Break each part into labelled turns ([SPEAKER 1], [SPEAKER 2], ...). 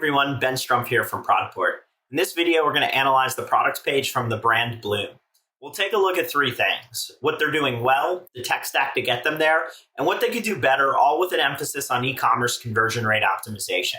[SPEAKER 1] everyone, Ben Strumpf here from Prodport. In this video, we're going to analyze the product page from the brand Bloom. We'll take a look at three things: what they're doing well, the tech stack to get them there, and what they could do better, all with an emphasis on e-commerce conversion rate optimization.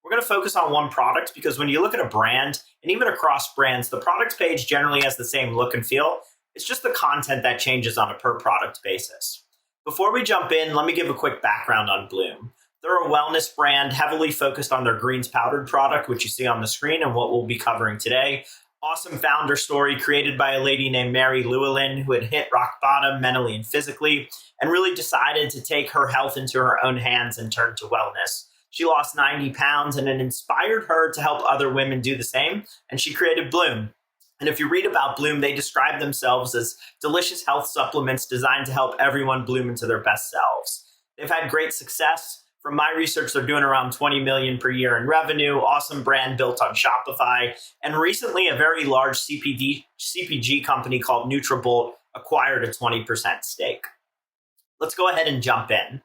[SPEAKER 1] We're going to focus on one product because when you look at a brand, and even across brands, the product page generally has the same look and feel. It's just the content that changes on a per product basis. Before we jump in, let me give a quick background on Bloom. They're a wellness brand heavily focused on their greens powdered product, which you see on the screen and what we'll be covering today. Awesome founder story created by a lady named Mary Llewellyn, who had hit rock bottom mentally and physically and really decided to take her health into her own hands and turn to wellness. She lost 90 pounds and it inspired her to help other women do the same, and she created Bloom. And if you read about Bloom, they describe themselves as delicious health supplements designed to help everyone bloom into their best selves. They've had great success. From my research, they're doing around 20 million per year in revenue, awesome brand built on Shopify, and recently a very large CPG company called Nutrabolt acquired a 20% stake. Let's go ahead and jump in.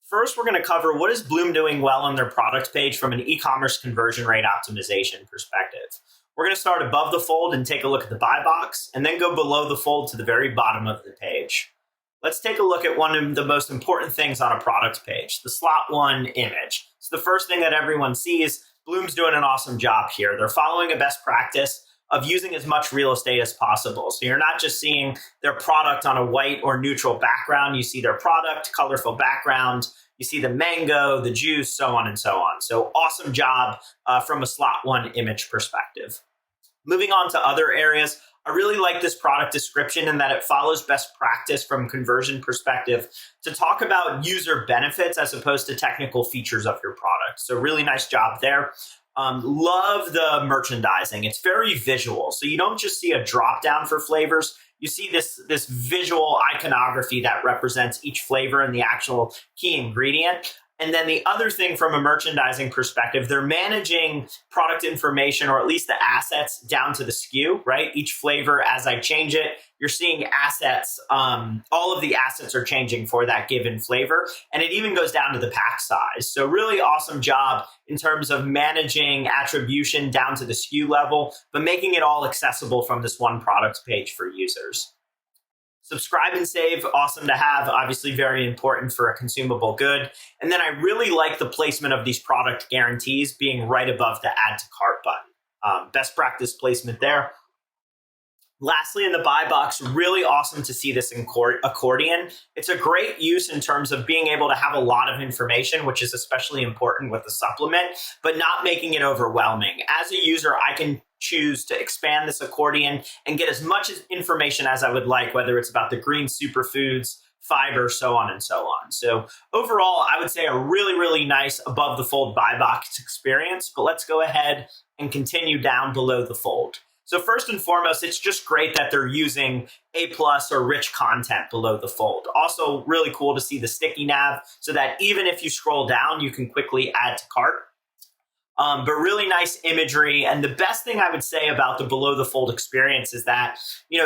[SPEAKER 1] First, we're going to cover what is Bloom doing well on their product page from an e-commerce conversion rate optimization perspective. We're going to start above the fold and take a look at the buy box, and then go below the fold to the very bottom of the page. Let's take a look at one of the most important things on a product page, the slot one image. It's the first thing that everyone sees. Bloom's doing an awesome job here. They're following a best practice of using as much real estate as possible. So you're not just seeing their product on a white or neutral background. You see their product, colorful background. You see the mango, the juice, so on and so on. So awesome job from a slot one image perspective. Moving on to other areas, I really like this product description in that it follows best practice from a conversion perspective to talk about user benefits as opposed to technical features of your product. So really nice job there. Love the merchandising. It's very visual. So you don't just see a drop down for flavors. You see this visual iconography that represents each flavor and the actual key ingredient. And then the other thing from a merchandising perspective, they're managing product information, or at least the assets, down to the SKU, right? Each flavor, as I change it, you're seeing assets. All of the assets are changing for that given flavor. And it even goes down to the pack size. So really awesome job in terms of managing attribution down to the SKU level, but making it all accessible from this one product page for users. Subscribe and save, awesome to have, obviously very important for a consumable good. And then I really like the placement of these product guarantees being right above the add to cart button. Best practice placement there. Lastly, in the buy box, really awesome to see this accordion. It's a great use in terms of being able to have a lot of information, which is especially important with the supplement, but not making it overwhelming. As a user, I can choose to expand this accordion and get as much information as I would like, whether it's about the green superfoods, fiber, so on and so on. So overall, I would say a really, really nice above the fold buy box experience, but let's go ahead and continue down below the fold. So first and foremost, it's just great that they're using A+ or rich content below the fold. Also really cool to see the sticky nav so that even if you scroll down, you can quickly add to cart. But really nice imagery. And the best thing I would say about the below the fold experience is that,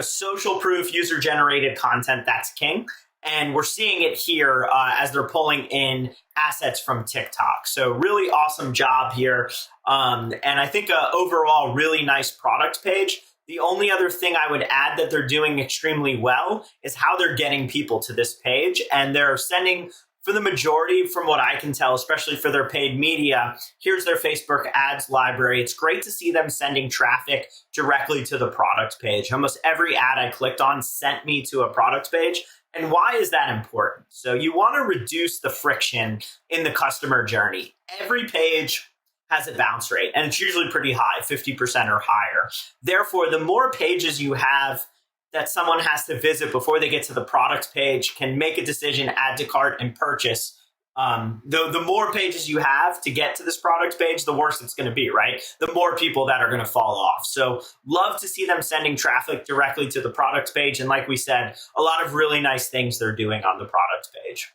[SPEAKER 1] social proof, user generated content, that's king. And we're seeing it here as they're pulling in assets from TikTok. So really awesome job here. And I think overall really nice product page. The only other thing I would add that they're doing extremely well is how they're getting people to this page. And they're sending, for the majority, from what I can tell, especially for their paid media, here's their Facebook ads library. It's great to see them sending traffic directly to the product page. Almost every ad I clicked on sent me to a product page. And why is that important? So you want to reduce the friction in the customer journey. Every page has a bounce rate, and it's usually pretty high, 50% or higher. Therefore, the more pages you have that someone has to visit before they get to the product page can make a decision, add to cart, and purchase. The more pages you have to get to this product page, the worse it's going to be, right? The more people that are going to fall off. So love to see them sending traffic directly to the product page. And like we said, a lot of really nice things they're doing on the product page.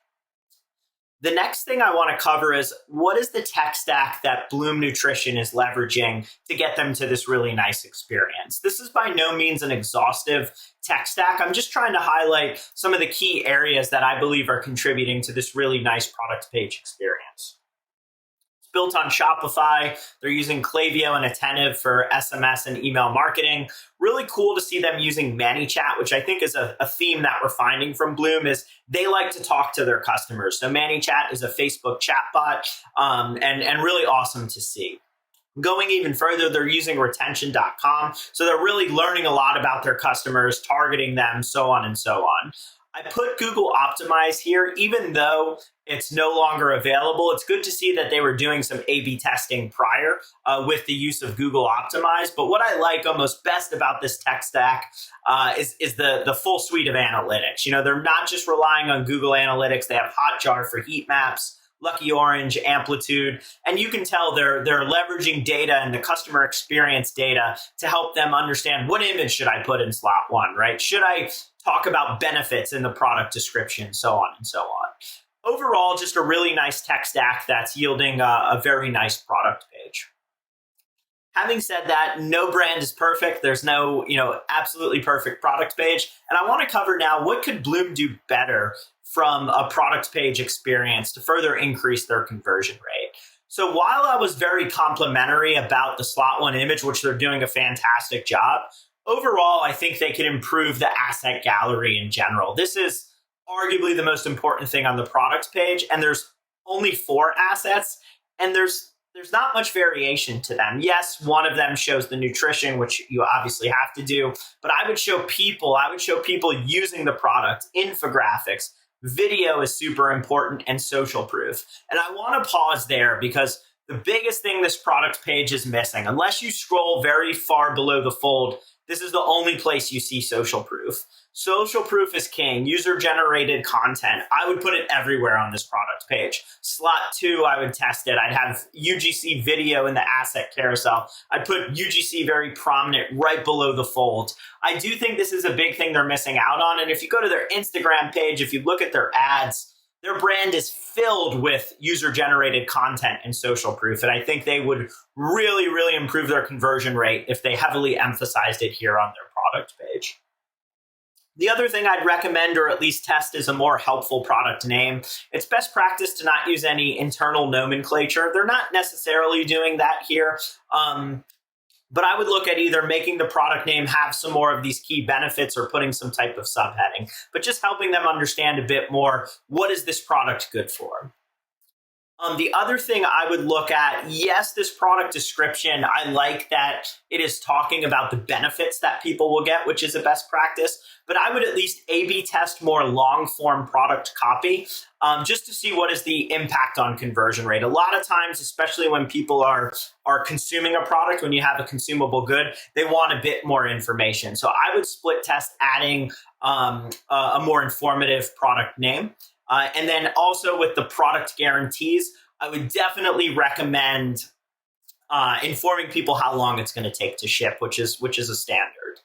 [SPEAKER 1] The next thing I want to cover is what is the tech stack that Bloom Nutrition is leveraging to get them to this really nice experience. This is by no means an exhaustive tech stack. I'm just trying to highlight some of the key areas that I believe are contributing to this really nice product page experience. built on Shopify. They're using Klaviyo and Attentive for SMS and email marketing. Really cool to see them using ManyChat, which I think is a theme that we're finding from Bloom, is they like to talk to their customers. So ManyChat is a Facebook chatbot, and really awesome to see. Going even further, they're using retention.com. So they're really learning a lot about their customers, targeting them, so on and so on. I put Google Optimize here, even though it's no longer available. It's good to see that they were doing some A/B testing prior with the use of Google Optimize. But what I like almost best about this tech stack is the full suite of analytics. You know, they're not just relying on Google Analytics. They have Hotjar for heat maps, Lucky Orange, Amplitude, and you can tell they're leveraging data and the customer experience data to help them understand what image should I put in slot one, right? Should I talk about benefits in the product description, so on and so on. Overall, just a really nice tech stack that's yielding a very nice product page. Having said that, no brand is perfect. There's no, absolutely perfect product page. And I want to cover now, what could Bloom do better from a product page experience to further increase their conversion rate? So while I was very complimentary about the slot one image, which they're doing a fantastic job, overall, I think they could improve the asset gallery in general. This is arguably the most important thing on the product page, and there's only 4 assets, and there's not much variation to them. Yes, one of them shows the nutrition, which you obviously have to do, but I would show people using the product, infographics, video is super important, and social proof. And I want to pause there because the biggest thing this product page is missing, unless you scroll very far below the fold, this is the only place you see social proof. Social proof is king. User-generated content. I would put it everywhere on this product page. Slot 2, I would test it. I'd have UGC video in the asset carousel. I'd put UGC very prominent right below the fold. I do think this is a big thing they're missing out on. And if you go to their Instagram page, if you look at their ads, their brand is filled with user-generated content and social proof. And I think they would really, really improve their conversion rate if they heavily emphasized it here on their product page. The other thing I'd recommend, or at least test, is a more helpful product name. It's best practice to not use any internal nomenclature. They're not necessarily doing that here. But I would look at either making the product name have some more of these key benefits or putting some type of subheading, but just helping them understand a bit more, what is this product good for? The other thing I would look at, yes, this product description, I like that it is talking about the benefits that people will get, which is a best practice, but I would at least A/B test more long-form product copy just to see what is the impact on conversion rate. A lot of times, especially when people are consuming a product, when you have a consumable good, they want a bit more information. So I would split test adding a more informative product name. And then also with the product guarantees, I would definitely recommend informing people how long it's going to take to ship, which is a standard.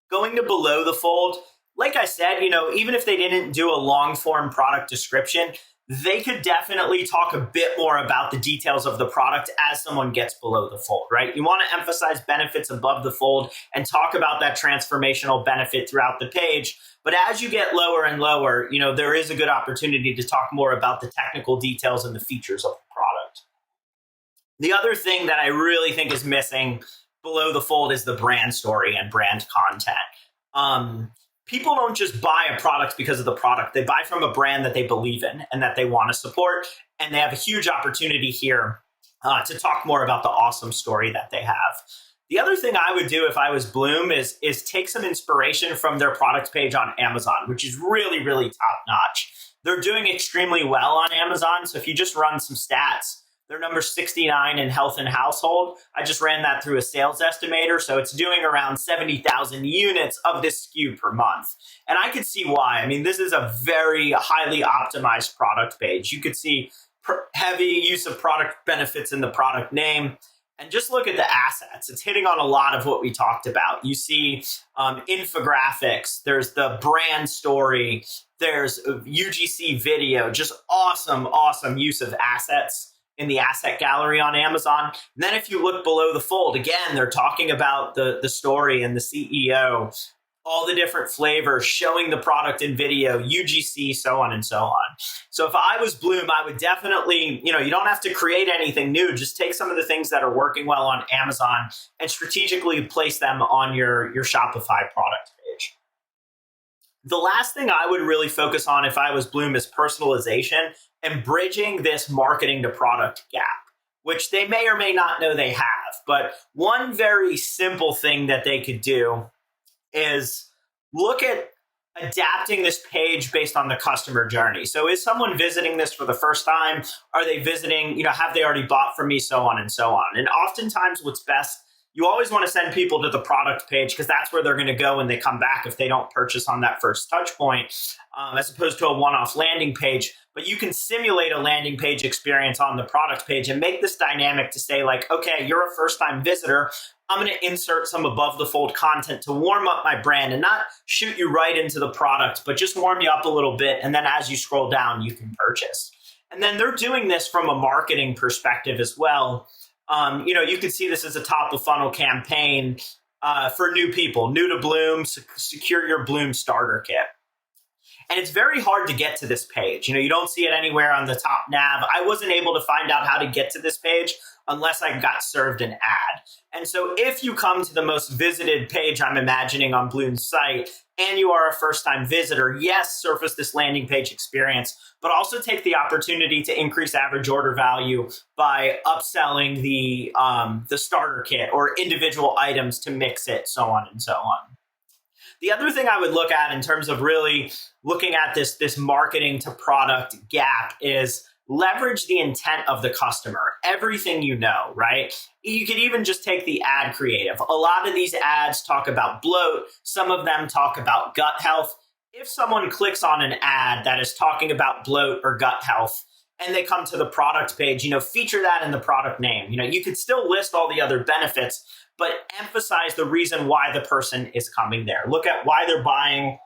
[SPEAKER 1] Going to below the fold, like I said, even if they didn't do a long form product description, they could definitely talk a bit more about the details of the product as someone gets below the fold, right? You want to emphasize benefits above the fold and talk about that transformational benefit throughout the page. But as you get lower and lower, there is a good opportunity to talk more about the technical details and the features of the product. The other thing that I really think is missing below the fold is the brand story and brand content. People don't just buy a product because of the product. They buy from a brand that they believe in and that they want to support. And they have a huge opportunity here to talk more about the awesome story that they have. The other thing I would do if I was Bloom is take some inspiration from their product page on Amazon, which is really, really top notch. They're doing extremely well on Amazon. So if you just run some stats, they're number 69 in health and household. I just ran that through a sales estimator. So it's doing around 70,000 units of this SKU per month. And I could see why. I mean, this is a very highly optimized product page. You could see heavy use of product benefits in the product name. And just look at the assets. It's hitting on a lot of what we talked about. You see infographics. There's the brand story. There's UGC video. Just awesome, awesome use of assets in the asset gallery on Amazon. And then if you look below the fold, again, they're talking about the story and the CEO. all the different flavors, showing the product in video, UGC, so on and so on. So if I was Bloom, I would definitely, you don't have to create anything new. Just take some of the things that are working well on Amazon and strategically place them on your Shopify product page. The last thing I would really focus on if I was Bloom is personalization and bridging this marketing to product gap, which they may or may not know they have. But one very simple thing that they could do is look at adapting this page based on the customer journey. So is someone visiting this for the first time? Are they visiting, have they already bought from me, so on and so on. And oftentimes what's best, you always want to send people to the product page because that's where they're going to go when they come back if they don't purchase on that first touch point, as opposed to a one-off landing page. But you can simulate a landing page experience on the product page and make this dynamic to say like, okay, you're a first-time visitor. I'm going to insert some above the fold content to warm up my brand and not shoot you right into the product, but just warm you up a little bit. And then as you scroll down, you can purchase. And then they're doing this from a marketing perspective as well. You can see this as a top of funnel campaign for new people, new to Bloom, secure your Bloom starter kit. And it's very hard to get to this page. You don't see it anywhere on the top nav. I wasn't able to find out how to get to this page unless I got served an ad. And so if you come to the most visited page I'm imagining on Bloom's site and you are a first-time visitor, yes, surface this landing page experience, but also take the opportunity to increase average order value by upselling the starter kit or individual items to mix it, so on and so on. The other thing I would look at in terms of really looking at this marketing to product gap is leverage the intent of the customer, everything right? You could even just take the ad creative. A lot of these ads talk about bloat. Some of them talk about gut health. If someone clicks on an ad that is talking about bloat or gut health and they come to the product page, feature that in the product name. You could still list all the other benefits, but emphasize the reason why the person is coming there. Look at why they're buying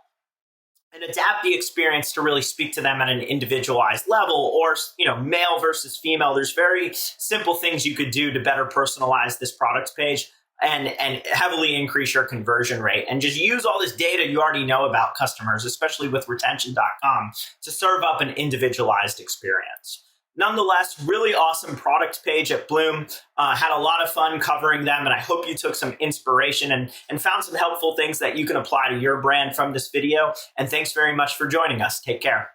[SPEAKER 1] and adapt the experience to really speak to them at an individualized level, or male versus female. There's very simple things you could do to better personalize this product page and heavily increase your conversion rate, and just use all this data you already know about customers, especially with retention.com, to serve up an individualized experience. Nonetheless, really awesome product page at Bloom. Had a lot of fun covering them, and I hope you took some inspiration and found some helpful things that you can apply to your brand from this video. And thanks very much for joining us. Take care.